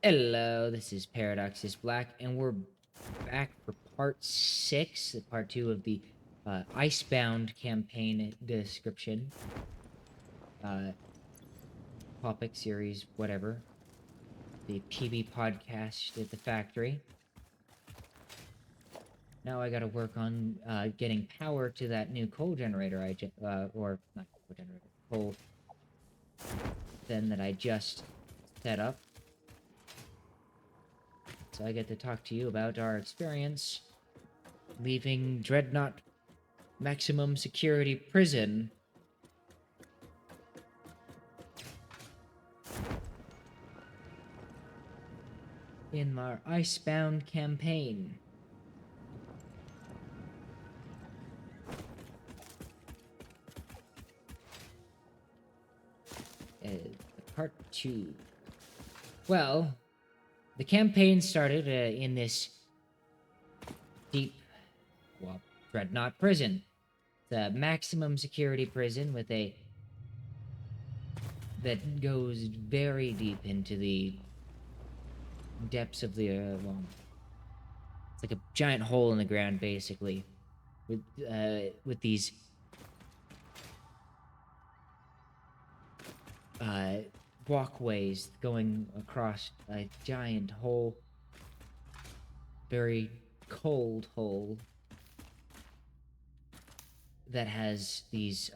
Hello, this is Paradox is Black, and we're back for part 6, part 2 of the Icebound campaign description, uh, topic series, whatever. The PB podcast at the factory. Now I gotta work on getting power to that new coal generator or not coal generator, coal then that I just set up. So I get to talk to you about our experience leaving Dreadnaught maximum security prison. In our Icebound campaign. Part 2. Well, the campaign started in this deep, Dreadnaught prison. The maximum security prison with that goes very deep into the depths of the, it's like a giant hole in the ground, basically, with these walkways going across a giant hole, very cold hole that has these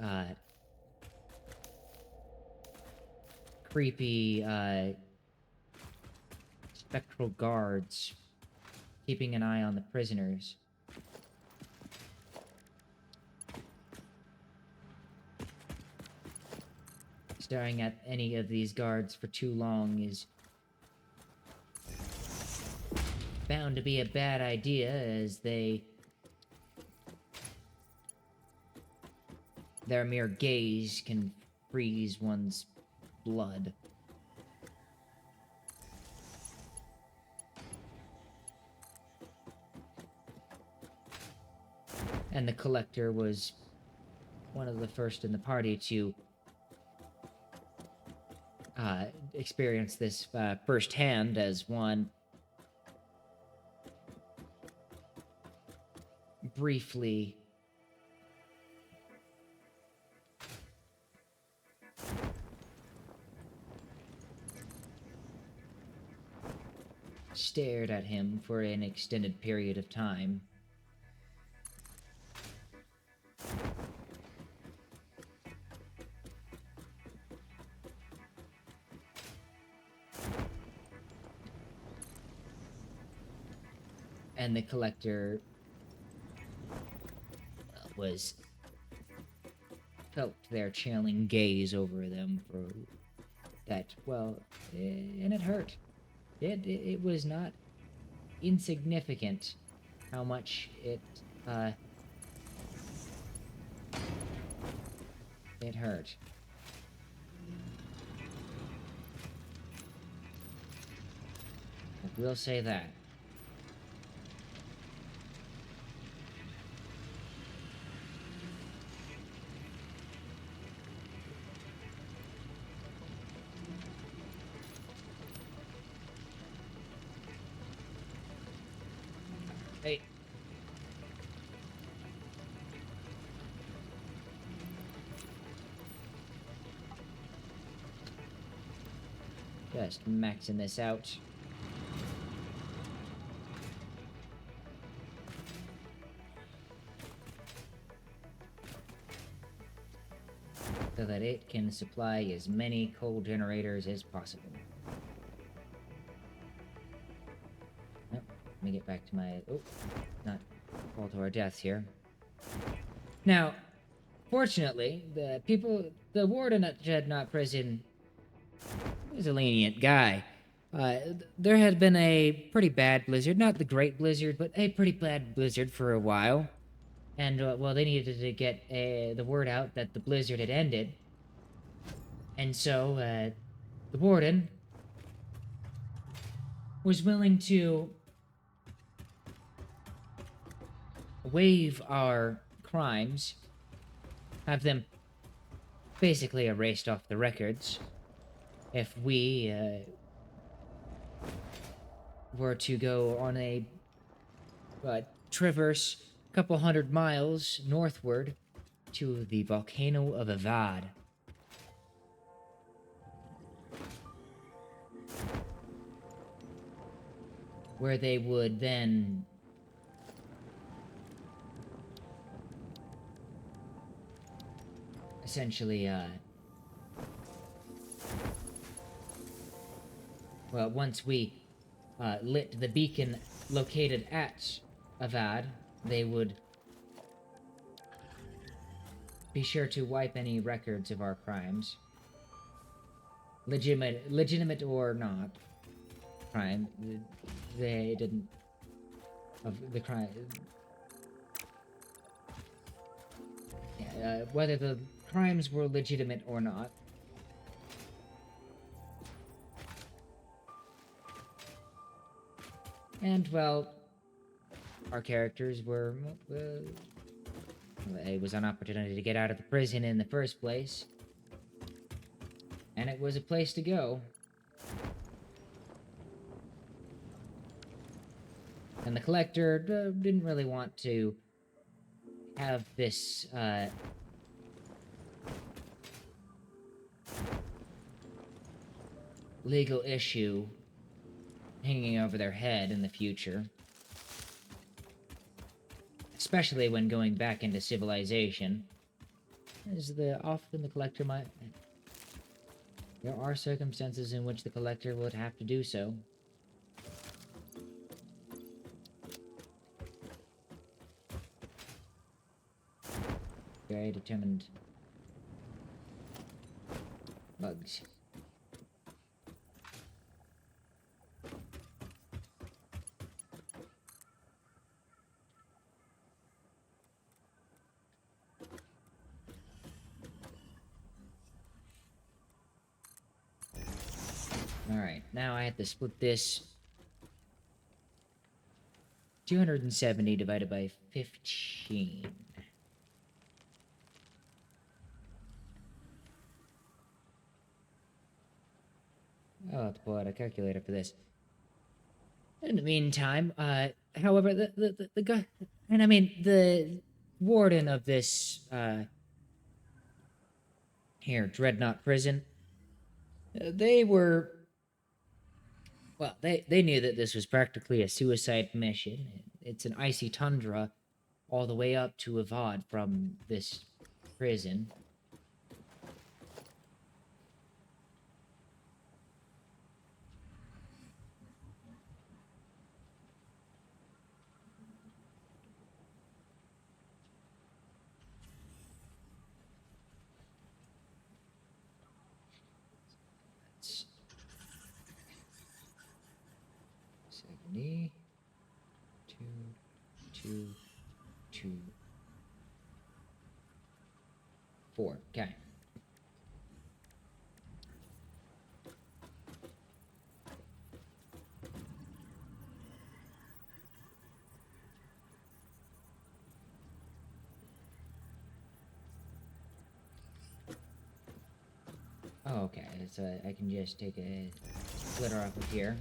creepy spectral guards keeping an eye on the prisoners. Staring at any of these guards for too long is bound to be a bad idea, as their mere gaze can freeze one's blood. And the Collector was one of the first in the party to experience this firsthand, as one briefly stared at him for an extended period of time. And the Collector felt their chilling gaze over them for that, and it hurt. It was not insignificant how much it hurt. We'll say that. Hey. Just maxing this out. So that it can supply as many coal generators as possible. Let me get back to my... Oh, not fall to our deaths here. Now, fortunately, the warden at Dreadnaught Prison was a lenient guy. There had been a pretty bad blizzard, not the great blizzard, but a pretty bad blizzard for a while. And, they needed to get the word out that the blizzard had ended. And so, the warden was willing to waive our crimes, have them basically erased off the records, if we were to go on a traverse a couple 100 miles northward to the volcano of Avad. Where they would then essentially, well, once we lit the beacon located at Avad, they would be sure to wipe any records of our crimes. Legitimate or not crime. They didn't of the crime. Yeah, whether the crimes were legitimate or not. And, well, our characters were... it was an opportunity to get out of the prison in the first place. And it was a place to go. And the collector didn't really want to have this, legal issue hanging over their head in the future. Especially when going back into civilization. As often the collector might... There are circumstances in which the collector would have to do so. Very determined bugs. Alright, now I have to split this 270 divided by 15. I'll have to pull out a calculator for this. In the meantime, however, the guy, and I mean, the warden of this, here, Dreadnaught prison, they were, well, they knew that this was practically a suicide mission. It's an icy tundra all the way up to Avad from this prison. That's 70, 2, 4. Okay. Oh, okay. So I can just take a splitter off of here.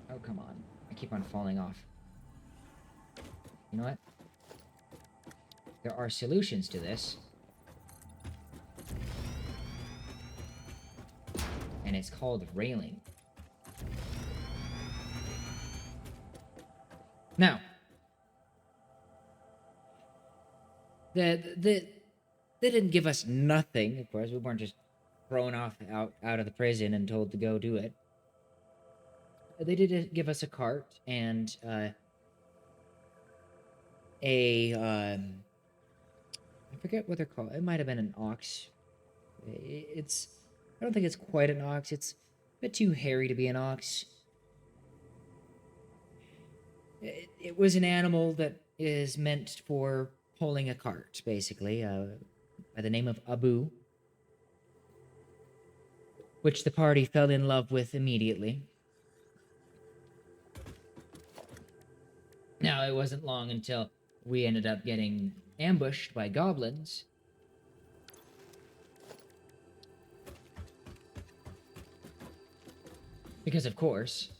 Oh, come on. I keep on falling off. You know what? There are solutions to this. And it's called railing. Now, they didn't give us nothing, of course. We weren't just thrown out of the prison and told to go do it. They did give us a cart and I forget what they're called. It might have been an ox. I don't think it's quite an ox. It's a bit too hairy to be an ox. It was an animal that is meant for pulling a cart, basically, by the name of Abu, which the party fell in love with immediately. Now, it wasn't long until we ended up getting ambushed by goblins. Because, of course,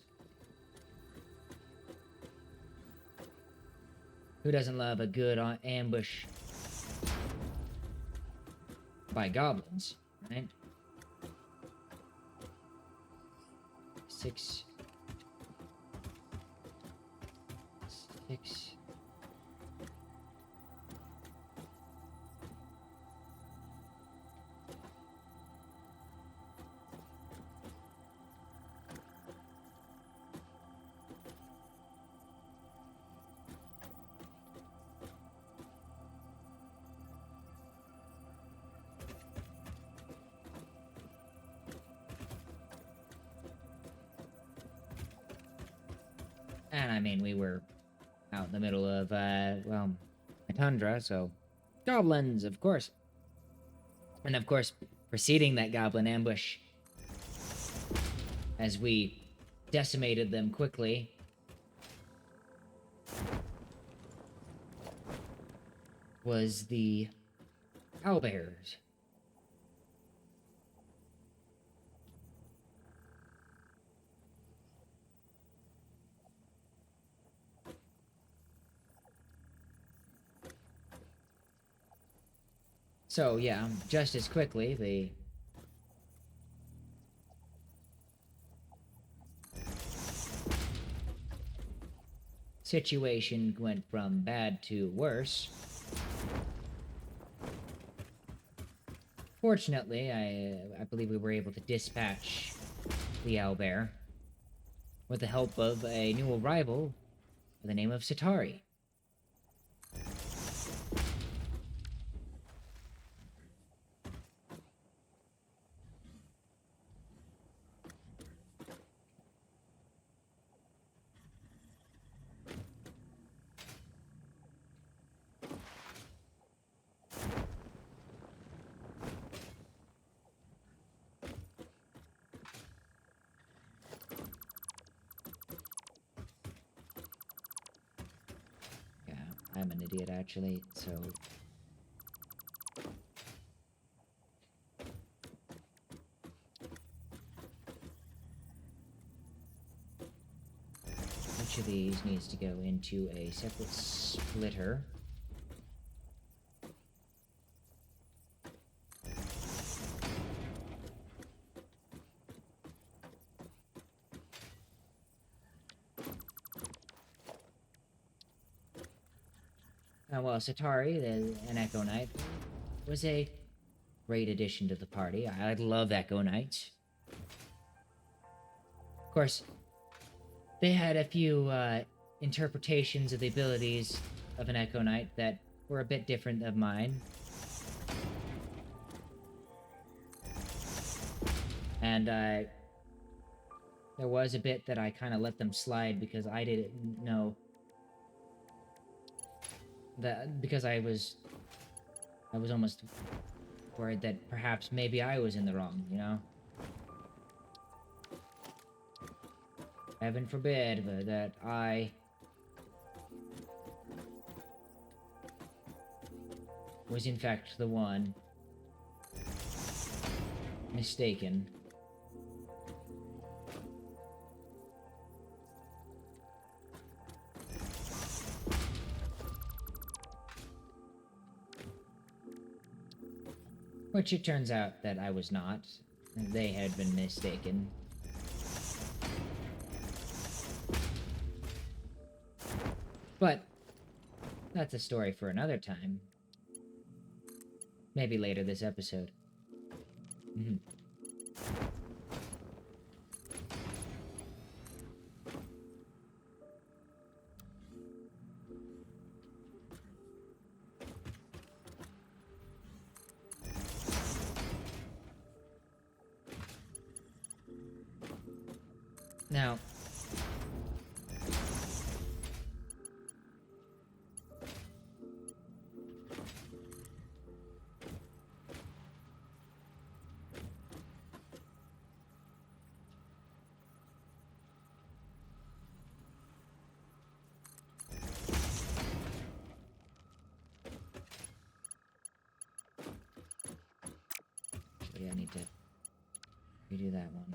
who doesn't love a good ambush by goblins, right? 6. And I mean, we were out in the middle of, well, a tundra, so goblins, of course. And of course, preceding that goblin ambush, as we decimated them quickly, was the owlbears. So yeah, just as quickly, the situation went from bad to worse. Fortunately, I believe we were able to dispatch the owlbear with the help of a new arrival by the name of Satari. I'm an idiot, actually, so... Each of these needs to go into a separate splitter. Well, Satari, an Echo Knight, was a great addition to the party. I love Echo Knights. Of course, they had a few interpretations of the abilities of an Echo Knight that were a bit different than mine. And there was a bit that I kind of let them slide because I didn't know that, because I was almost worried that perhaps maybe I was in the wrong, you know? Heaven forbid that I was in fact the one mistaken. Which it turns out that I was not. They had been mistaken. But that's a story for another time. Maybe later this episode. Now, yeah, I need to redo that one.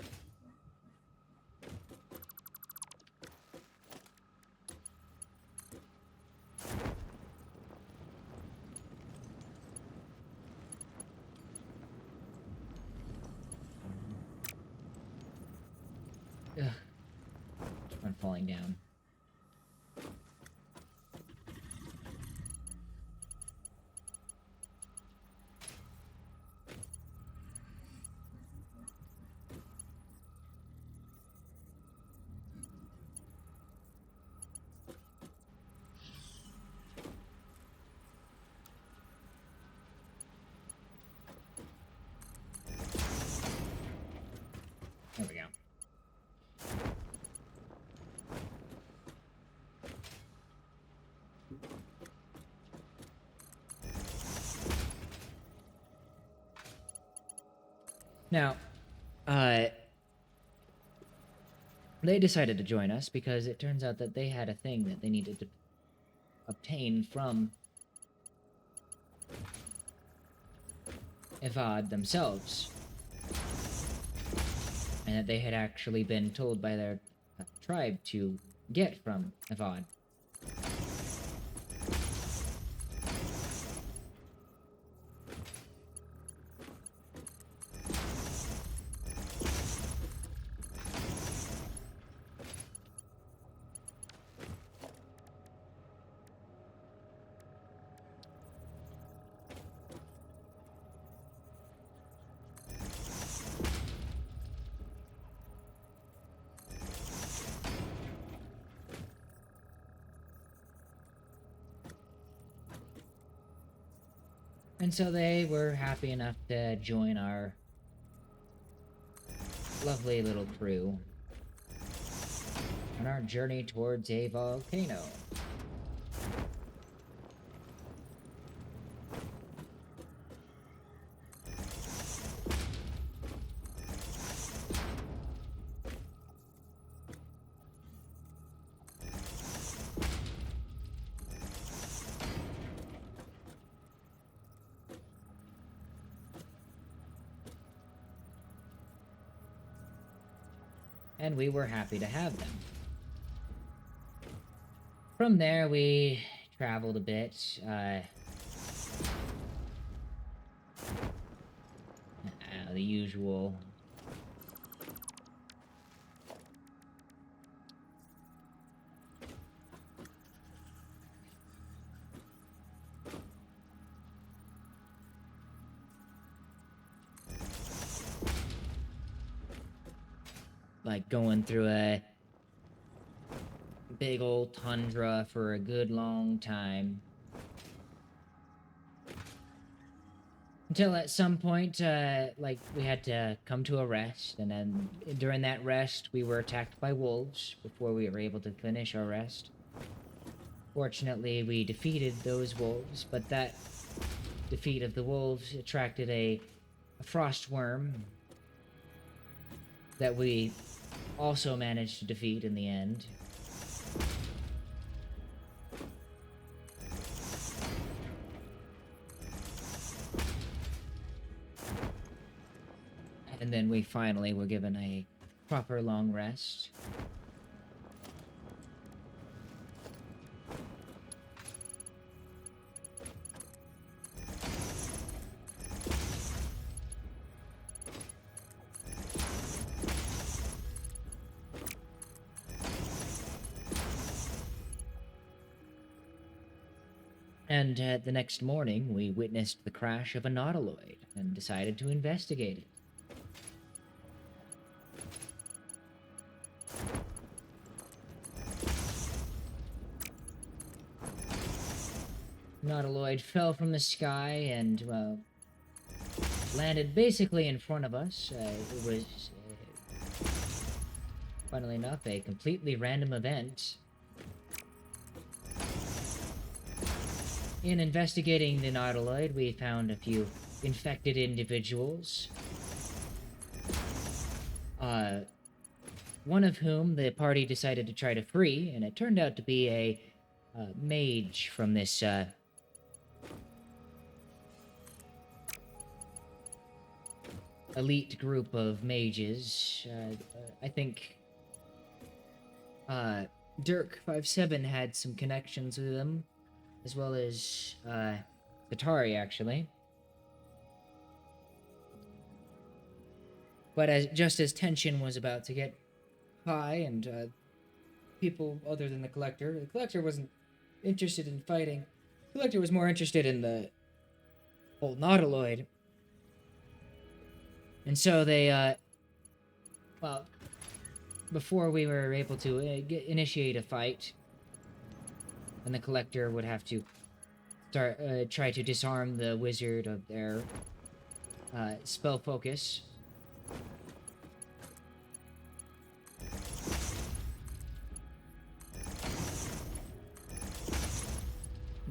Ugh. I'm falling down. There we go. Now, they decided to join us because it turns out that they had a thing that they needed to obtain from Evad themselves. And that they had actually been told by their tribe to get from Evad. And so they were happy enough to join our lovely little crew on our journey towards a volcano. And we were happy to have them. From there, we traveled a bit. The usual. Like going through a big old tundra for a good long time. Until at some point, like, we had to come to a rest, and then during that rest, we were attacked by wolves before we were able to finish our rest. Fortunately, we defeated those wolves, but that defeat of the wolves attracted a frost worm that we also managed to defeat in the end. And then we finally were given a proper long rest. And the next morning, we witnessed the crash of a nautiloid and decided to investigate it. Nautiloid fell from the sky and, well, landed basically in front of us. It was, funnily enough, a completely random event. In investigating the nautiloid, we found a few infected individuals. One of whom the party decided to try to free, and it turned out to be a mage from this elite group of mages. I think Dirk57 had some connections with them, as well as Atari, actually. But just as tension was about to get high, and people other than the Collector wasn't interested in fighting. The Collector was more interested in the whole Nautiloid. And so they, well, before we were able to initiate a fight, and the Collector would have to try to disarm the wizard of their spell focus.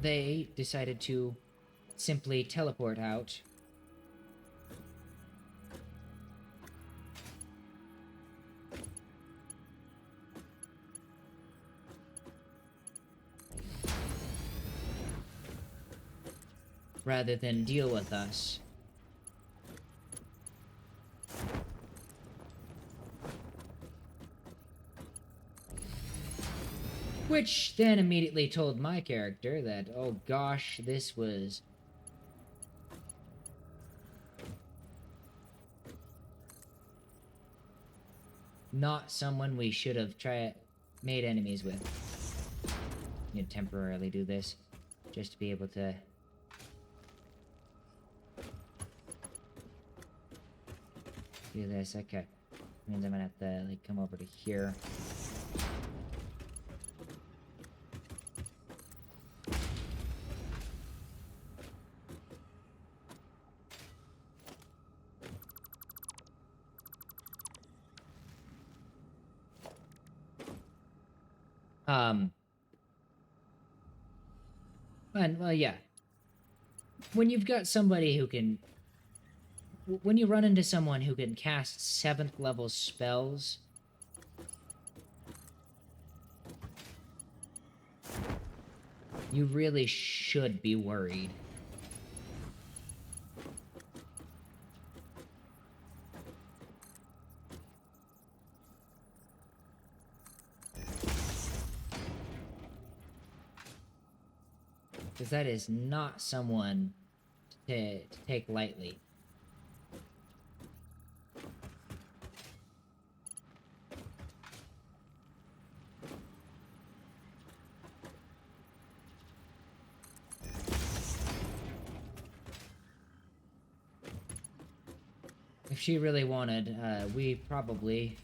They decided to simply teleport out. Rather than deal with us. Which then immediately told my character that, oh gosh, this was not someone we should have made enemies with. You temporarily do this, just to be able to do this. Okay, means I'm gonna have to like come over to here. And, well, yeah. When you've got somebody who can... When you run into someone who can cast 7th level spells... You really should be worried. Because that is not someone to take lightly. If she really wanted, we probably...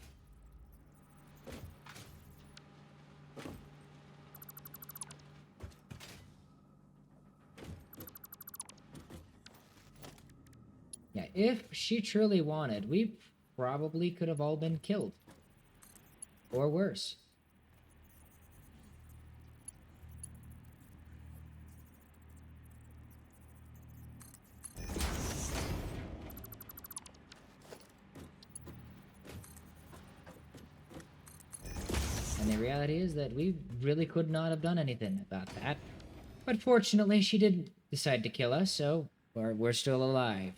Yeah, if she truly wanted, we probably could have all been killed. Or worse. And the reality is that we really could not have done anything about that. But fortunately, she didn't decide to kill us, so we're still alive.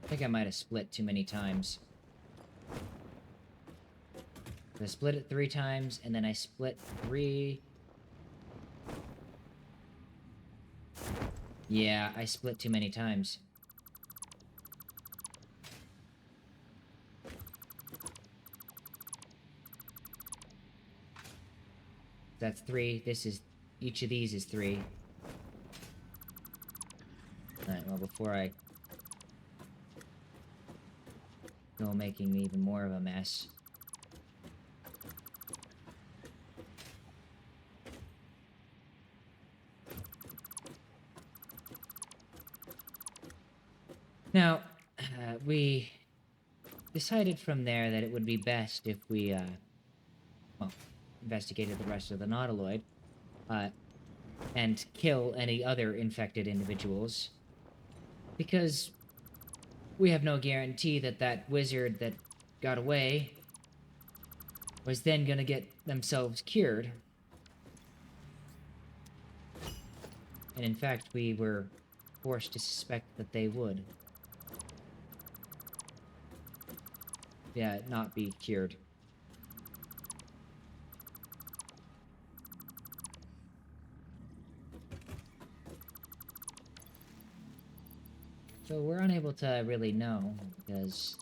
I think I might have split too many times. I split it 3 times, and then I split 3... Yeah, I split too many times. That's 3. This is... Each of these is 3. Alright, well, before I go making even more of a mess... Now, we decided from there that it would be best if we, well, investigated the rest of the Nautiloid, and kill any other infected individuals. Because we have no guarantee that that wizard that got away was then gonna get themselves cured. And in fact, we were forced to suspect that they would. Yeah, not be cured. So we're unable to really know, because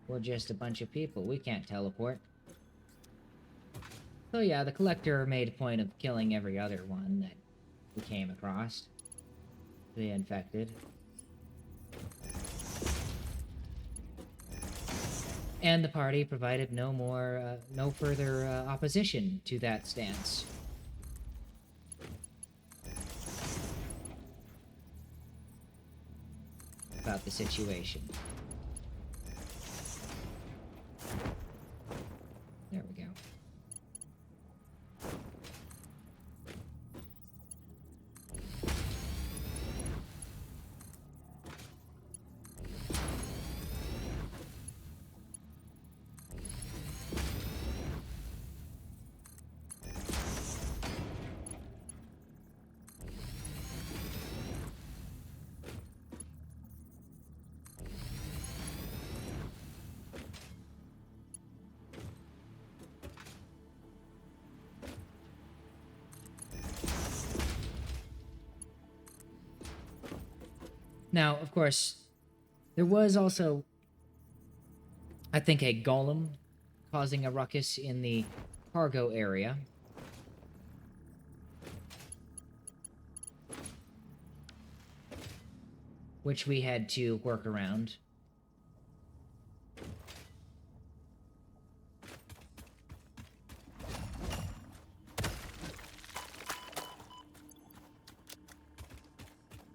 we're just a bunch of people. We can't teleport. So yeah, the Collector made a point of killing every other one that we came across. The infected. And the party provided no further opposition to that stance. About the situation. There we go. Now, of course, there was also, I think, a golem causing a ruckus in the cargo area. Which we had to work around.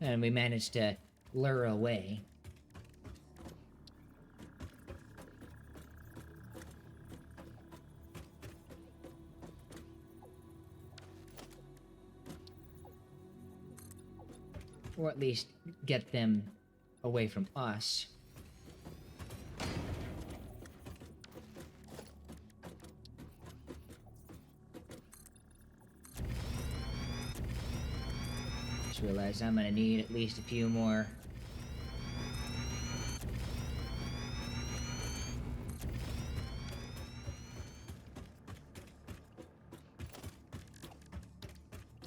And we managed to lure away. Or at least get them away from us. Just realized I'm gonna need at least a few more.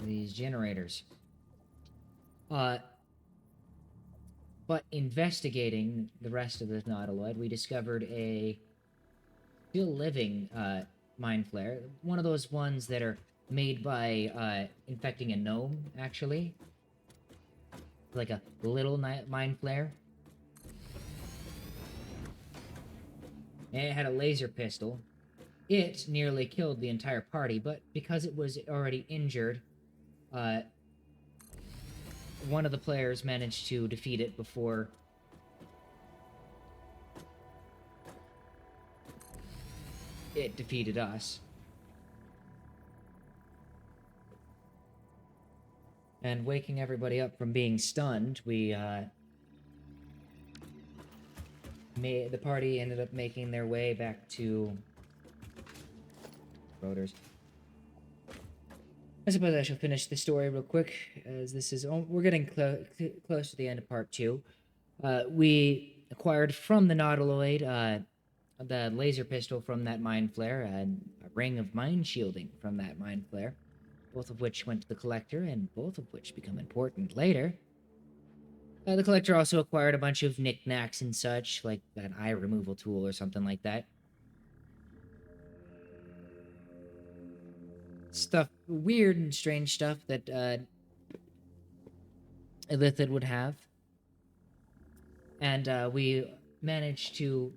These generators. But investigating the rest of the Nautiloid, we discovered a still living mind flare. One of those ones that are made by infecting a gnome, actually. Like a little mind flare. And it had a laser pistol. It nearly killed the entire party, but because it was already injured, one of the players managed to defeat it before it defeated us. And waking everybody up from being stunned, the party ended up making their way back to Rotors. I suppose I shall finish the story real quick, as this is... we're getting close to the end of part 2. We acquired from the Nautiloid the laser pistol from that mind flare, and a ring of mind shielding from that mind flare, both of which went to the Collector, and both of which become important later. The Collector also acquired a bunch of knickknacks and such, like that eye removal tool or something like that. Stuff, weird and strange stuff that Illithid would have. And we managed to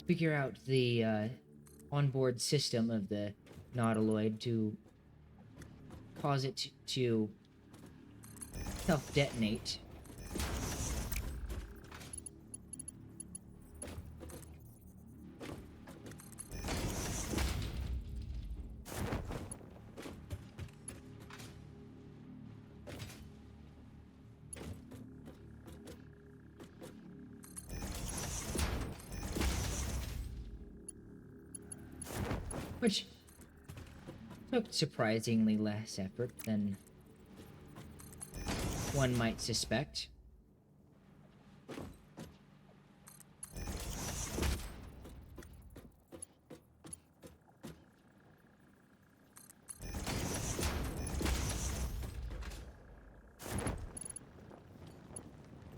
figure out the onboard system of the Nautiloid to cause it to self-detonate which took surprisingly less effort than one might suspect.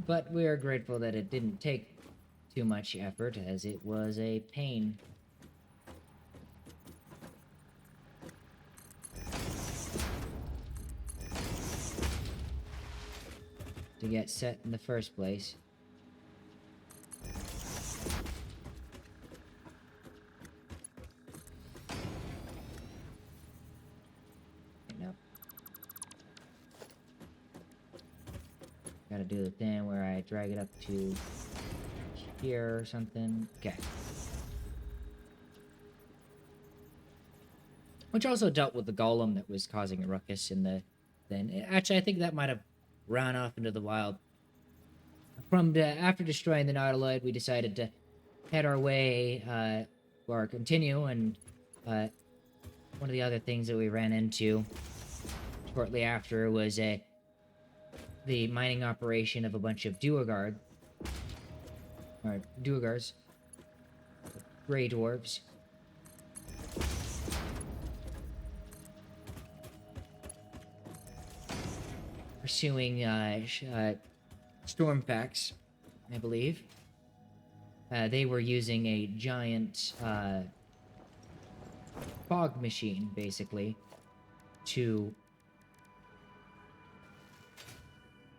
But we are grateful that it didn't take too much effort, as it was a pain. To get set in the first place. Nope. Gotta do the thing where I drag it up to here or something. Okay. Which also dealt with the golem that was causing a ruckus in the thing. Actually, I think that might have run off into the wild. After destroying the Nautiloid, we decided to head our way, or continue, and one of the other things that we ran into shortly after was the mining operation of a bunch of Duergars, Grey Dwarves. Pursuing Stormfax, I believe. They were using a giant fog machine, basically, to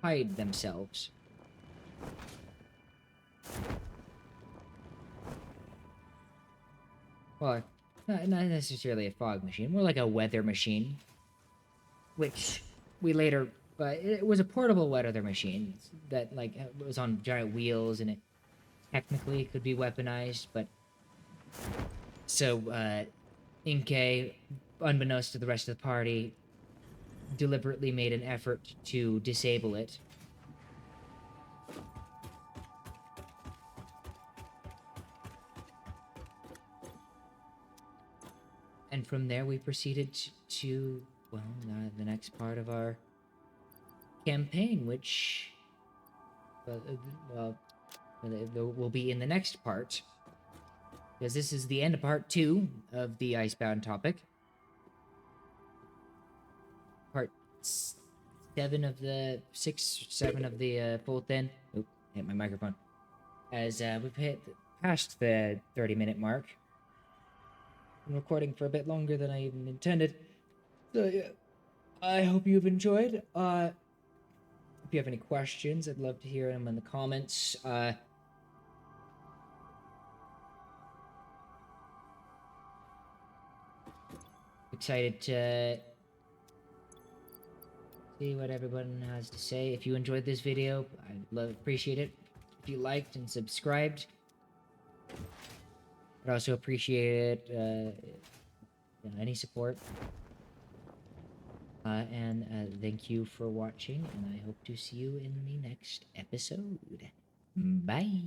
hide themselves. Well, not necessarily a fog machine, more like a weather machine, which we later... it was a portable weather machine that, like, was on giant wheels, and it technically could be weaponized, but... So, Inkay, unbeknownst to the rest of the party, deliberately made an effort to disable it. And from there we proceeded to, well, the next part of our campaign, which will be in the next part, because this is the end of part 2 of the Icebound topic. Part 7 of the 7 of the full thin. Oop, hit my microphone. As we've hit past the 30-minute mark. I'm recording for a bit longer than I even intended. So yeah, I hope you've enjoyed. If you have any questions, I'd love to hear them in the comments. Excited to see what everyone has to say. If you enjoyed this video, I'd appreciate it if you liked and subscribed. I'd also appreciate any support. And thank you for watching, and I hope to see you in the next episode. Bye!